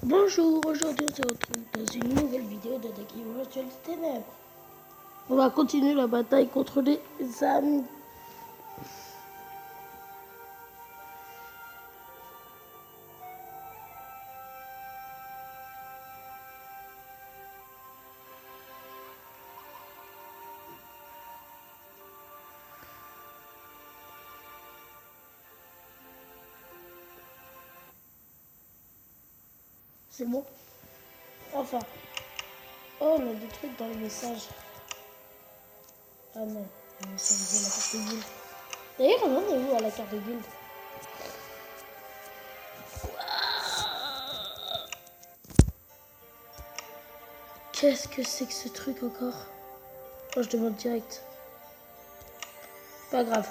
Bonjour, aujourd'hui on se retrouve dans une nouvelle vidéo de The Game Virtual Ténèbres. On va continuer la bataille contre les amis. C'est bon? Enfin. Oh, on a des trucs dans le message. Ah non, ça veut dire la carte de guilde. D'ailleurs, on en est où à la carte de guilde? Qu'est-ce que c'est que ce truc encore? Oh, je demande direct. Pas grave.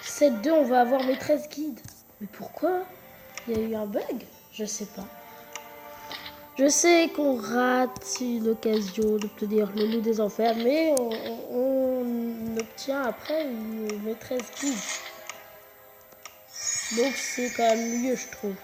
7-2, on va avoir maîtresse guide. Mais pourquoi? Il y a eu un bug? Je sais pas. Je sais qu'on rate l'occasion d'obtenir le loup des enfers, mais on obtient après une maîtresse guide. Donc c'est quand même mieux, je trouve.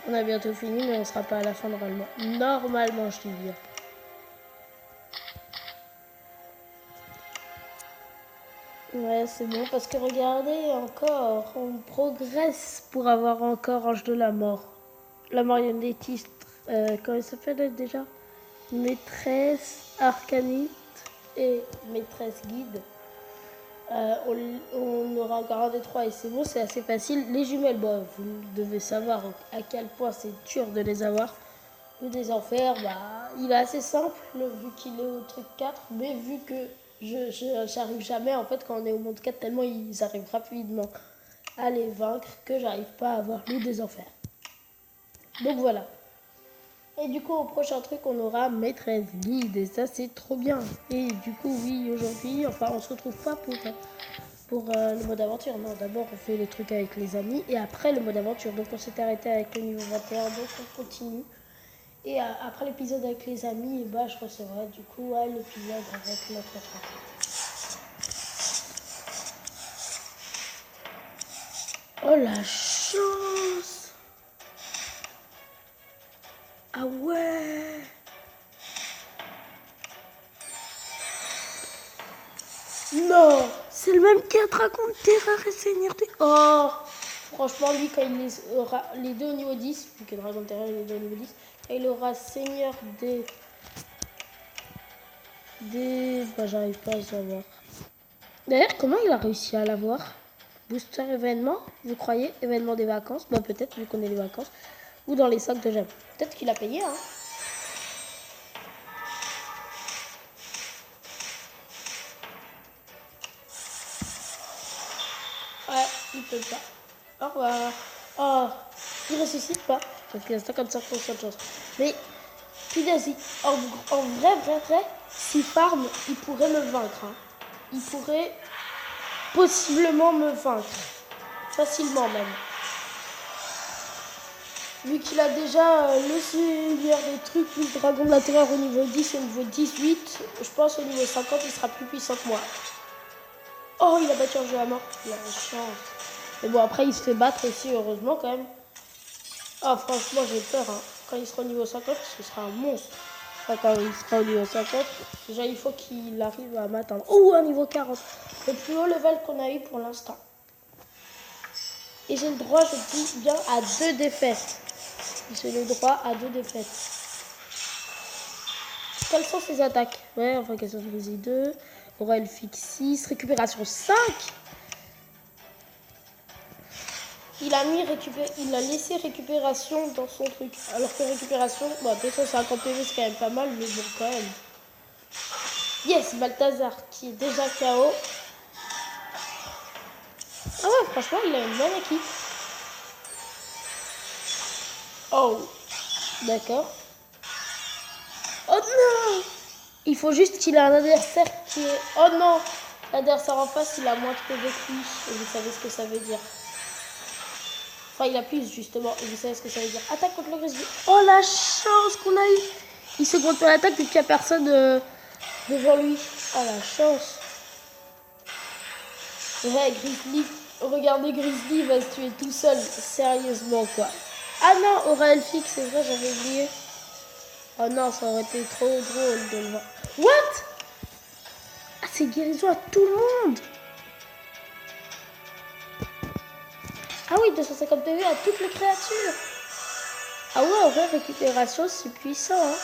On a bientôt fini, mais on sera pas à la fin normalement. Normalement, je dis bien. Ouais, c'est bon, parce que regardez, encore, on progresse pour avoir encore Ange de la Mort. La marionnettiste, comment elle s'appelle déjà? Maîtresse arcanite et maîtresse guide. On aura encore un des trois et c'est bon, c'est assez facile. Les jumelles, bon, vous devez savoir à quel point c'est dur de les avoir. Le des enfers, bah, il est assez simple vu qu'il est au truc 4, mais vu que j'arrive jamais en fait quand on est au monde 4 tellement ils arrivent rapidement à les vaincre que j'arrive pas à avoir le des enfers. Donc voilà. Et du coup, au prochain truc, on aura maîtresse guide. Et ça, c'est trop bien. Et du coup, oui, aujourd'hui, enfin, on se retrouve pas pour le mode aventure. Non, d'abord, on fait les trucs avec les amis. Et après, le mode aventure. Donc, on s'est arrêté avec le niveau 21. Donc, on continue. Et après l'épisode avec les amis, et bah, je recevrai du coup l'épisode avec notre frère. Oh, la chance! Ah ouais! Non! C'est le même qui a raconté Terreur et Seigneur des... Oh! Franchement, lui, quand il aura les deux au niveau 10, vu que Dragon Terreur est les deux au niveau 10, quand il aura Seigneur des... Bah, j'arrive pas à savoir. D'ailleurs, comment il a réussi à l'avoir? Booster événement, vous croyez? Événement des vacances? Bah, peut-être, vu qu'on est les vacances. Ou dans les sacs de gemmes. Peut-être qu'il a payé, hein? Ouais, il peut pas. Au revoir. Oh, il ressuscite pas. Parce qu'il a 55% de chance. Mais, punaise, en vrai, si farm, il pourrait me vaincre. Hein. Il pourrait possiblement me vaincre. Facilement même. Vu qu'il a déjà le seigneur des trucs, plus le dragon de la terreur au niveau 10 et au niveau 18, je pense au niveau 50, il sera plus puissant que moi. Oh, il a battu un jeu à mort. Il a la chance. Mais bon, après, il se fait battre aussi, heureusement, quand même. Ah, franchement, j'ai peur. Hein. Quand il sera au niveau 50, ce sera un monstre. Enfin, quand il sera au niveau 50, déjà, il faut qu'il arrive à m'atteindre. Oh, un niveau 40. Le plus haut level qu'on a eu pour l'instant. Et j'ai le droit, je dis bien, à 2 défaites. J'ai le droit à 2 défaites. Quelles sont ses attaques? Ouais, enfin, quelles sont les 2. Aurel fixe 6. Récupération 5. Il a laissé récupération dans son truc. Alors que récupération, bon, 250 PV c'est quand même pas mal, mais bon, quand même. Yes, Balthazar qui est déjà KO. Ah ouais, franchement, il a une bonne équipe. Oh, d'accord. Oh non! Il faut juste qu'il ait un adversaire qui est... Oh non! L'adversaire en face, il a moins de PV que lui. Et vous savez ce que ça veut dire. Enfin, il a plus, justement. Et vous savez ce que ça veut dire. Attaque contre le grizzly. Oh, la chance qu'on a eu! Il se compte pas l'attaque vu qu'il n'y a personne devant lui. Oh, la chance! Ouais, grizzly. Regardez Grizzly, il va se tuer tout seul. Sérieusement, quoi. Ah non, Aura Elfique, c'est vrai, j'avais oublié. Oh non, ça aurait été trop drôle de le voir. What? Ah, c'est guérison à tout le monde. Ah oui, 250 PV à toutes les créatures. Ah ouais, en vrai, récupération, c'est puissant, hein.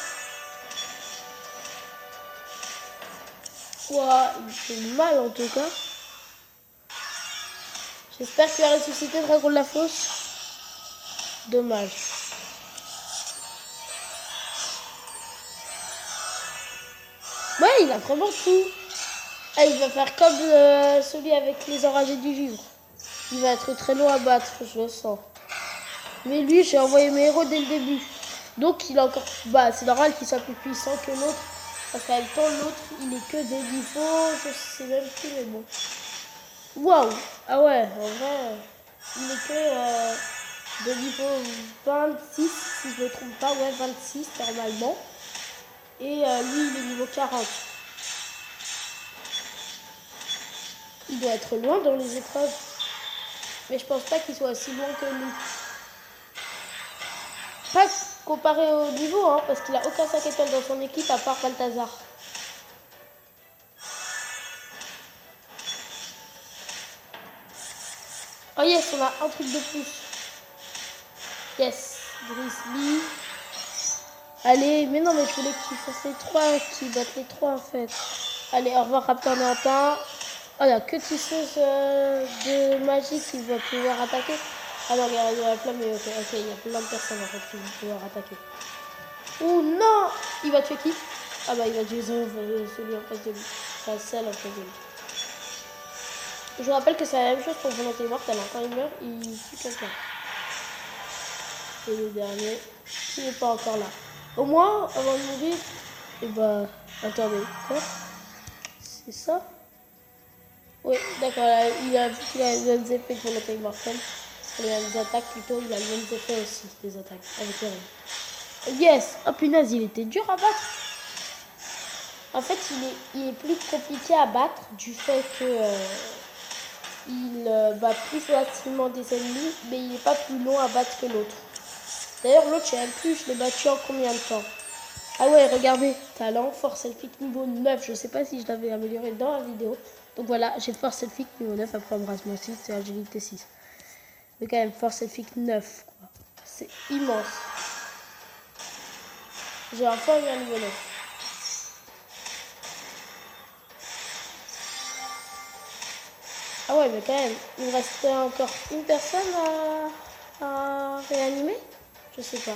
Ouah, il fait mal en tout cas. J'espère qu'il va ressusciter le dragon de la fosse. Dommage. Ouais, il a vraiment tout. Ah, il va faire comme celui avec les enragés du vivre. Il va être très long à battre, je le sens. Mais lui, j'ai envoyé mes héros dès le début. Donc, il a encore... Bah, c'est normal qu'il soit plus puissant que l'autre. Parce qu'en même temps, l'autre, il est que de niveau... Je sais même plus, mais bon. Waouh. Ah ouais, en vrai, il est que de niveau 26, si je ne me trompe pas. Ouais, 26, normalement. Et lui, il est niveau 40. Il doit être loin dans les épreuves. Mais je pense pas qu'il soit aussi loin que nous. Pas comparé au niveau, hein, parce qu'il a aucun 5 étoiles dans son équipe à part Balthazar. Oh yes, on a un truc de plus. Yes, Grizzly. Allez, mais non, mais je voulais qu'ils fassent les 3, qu'ils battent les 3 en fait. Allez, au revoir Raptor Néantin. Oh, il n'y a que tisseuse de magie qui va pouvoir attaquer. Ah non, regarde, il y a la flamme, mais ok, il y a plein de personnes en fait qui vont pouvoir attaquer. Oh non! Il va tuer qui? Ah bah il va tuer celui en face de lui. Enfin, celle en face de lui. Je vous rappelle que c'est la même chose pour Volonté Mortelle. Quand il meurt, il tue quelqu'un. Et le dernier, qui n'est pas encore là. Au moins, avant de mourir, et bah... Attendez, quoi? C'est ça? Oui, d'accord, il a vu qu'il a les mêmes effets que Volonté Mortelle. Il a les attaques plutôt, il a les mêmes effets aussi, les attaques, avec les règles. Yes! Oh punaise, il était dur à battre. En fait, il est plus compliqué à battre du fait que il bat plus facilement des ennemis, mais il n'est pas plus long à battre que l'autre. D'ailleurs, l'autre, je sais même plus, je l'ai battu en combien de temps? Ah ouais, regardez, talent, force elfique niveau 9. Je sais pas si je l'avais amélioré dans la vidéo. Donc voilà, j'ai force elfique niveau 9, après embrassement 6 et agilité 6. Mais quand même, force elfique 9, quoi. C'est immense. J'ai enfin eu un niveau 9. Ah ouais, mais quand même, il me restait encore une personne à réanimer? Je sais pas.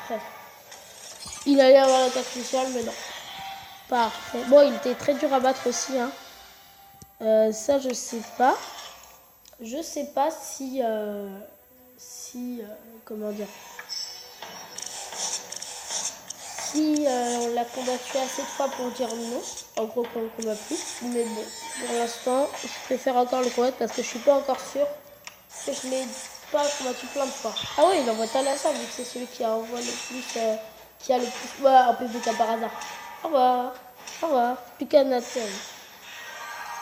Bref. Il allait avoir l'attaque spéciale, mais non. Parfait. Bon, il était très dur à battre aussi, hein. Ça, je sais pas. Je sais pas si... comment dire? Si on l'a combattu assez de fois pour dire non. En gros, qu'on le combat plus. Mais bon, pour l'instant, je préfère encore le combattre parce que je suis pas encore sûre que je l'ai pas combattu plein de fois. Ah ouais, il envoie Thalassa vu que c'est celui qui envoie le plus... qui a le plus... Ouais, un peu de cas par hasard. Au revoir. Au revoir. Plus qu'Anathème.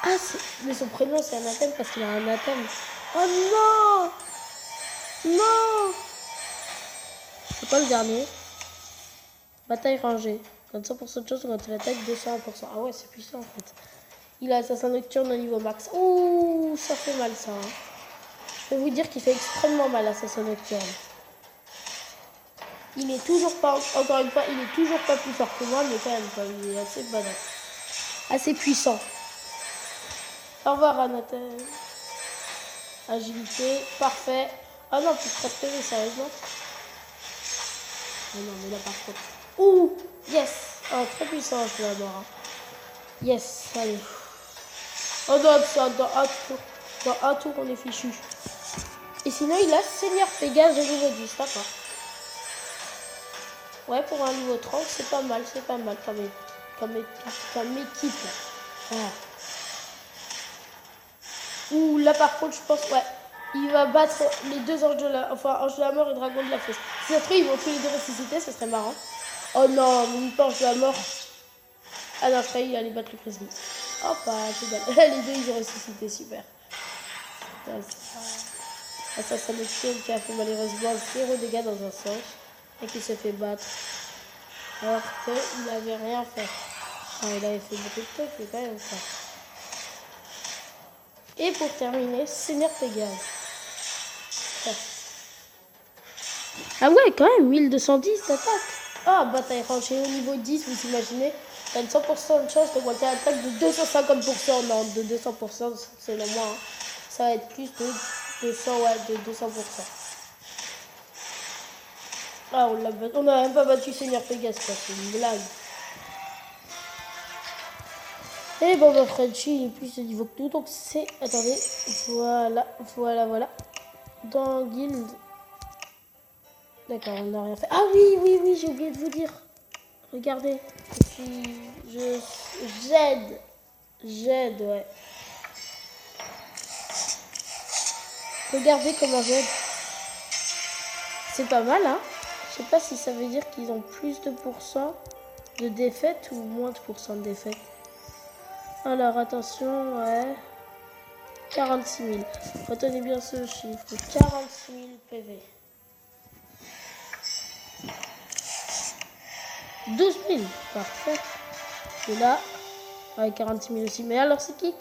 Ah, mais son prénom c'est Anathème parce qu'il a un anathème. Oh non! Non! C'est quoi le dernier? Bataille rangée. Quand 100% de chance quand il attaque 201%. Ah ouais, c'est puissant en fait. Il a assassin nocturne au niveau max. Ouh, ça fait mal ça. Hein. Je peux vous dire qu'il fait extrêmement mal assassin nocturne. Il est toujours pas, encore une fois, il est toujours pas plus fort que moi, mais quand même, il est assez badass. Assez puissant. Au revoir Anathème. Agilité, parfait. Ah non, plus de 13 PV, sérieusement. Oh non, mais là par contre. Ouh, yes. Oh, très puissant, je vais l'avoir. Hein. Yes, allez. Oh non, dans un tour, on est fichu. Et sinon, il a Seigneur Pégase au niveau 10, d'accord. Ouais, pour un niveau 30, c'est pas mal comme équipe. Ah. Ouh, là par contre, je pense, ouais, il va battre les deux anges de la, ange de la mort et dragon de la fosse. Si ça se trouve, ils vont tous les deux ressusciter, ce serait marrant. Oh non, une ange de la mort. Ah non, je croyais qu'il allait battre le président. Oh, pas, c'est bien. Les deux, ils ont ressuscité, super. Assassin Nocturne qui a fait malheureusement 0 dégâts dans un sens et qui se fait battre. Alors qu'il n'avait rien fait. Enfin, il avait fait beaucoup de trucs, mais quand même ça. Et pour terminer, Seigneur Pégase. Ah ouais, quand même, 1210 d'attaque. Ah, bataille rangée au niveau 10, vous imaginez, t'as une 100% de chance d'augmenter l'attaque de 250%. Non, de 200%, selon moi. Hein. Ça va être plus de 200, ouais, de 200%. Ah, on n'a même pas battu Seigneur Pégase, quoi, c'est une blague. Et bon, bah, Frenchie, il est plus de niveau que nous, donc c'est... Attendez, voilà. Dans Guild... D'accord, on n'a rien fait. Ah oui, j'ai oublié de vous dire. Regardez, j'aide, ouais. Regardez comment j'aide. C'est pas mal, hein. Je sais pas si ça veut dire qu'ils ont plus de pourcents de défaite ou moins de pourcents de défaite. Alors, attention, ouais. 46 000. Retenez bien ce chiffre. 46 000 PV. 12 000. Parfait. Et là, avec 46 000 aussi. Mais alors, c'est qui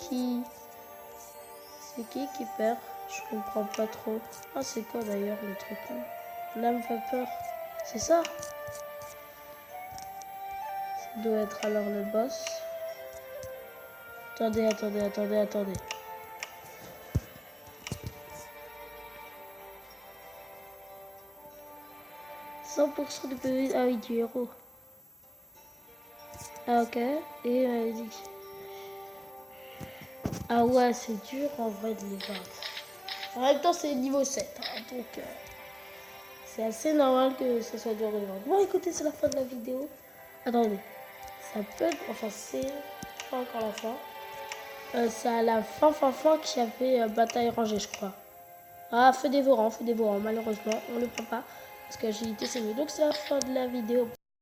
perd? Je comprends pas trop. Ah, c'est quoi d'ailleurs le truc là? L'âme vapeur. C'est ça? Ça doit être alors le boss. Attendez. 100% du PV. Ah oui, du héros. Ah ok. Et malédiction. Ah ouais, c'est dur en vrai de les battre. En même temps, c'est niveau 7. Hein, donc, c'est assez normal que ça soit dur de les battre. Bon, écoutez, c'est la fin de la vidéo. Attendez. Ça peut... Enfin, c'est pas encore la fin. C'est à la fin qu'il y avait bataille rangée, je crois. Ah, feu dévorant. Malheureusement, on ne le prend pas. Parce qu'agilité, c'est mieux. Donc, c'est la fin de la vidéo.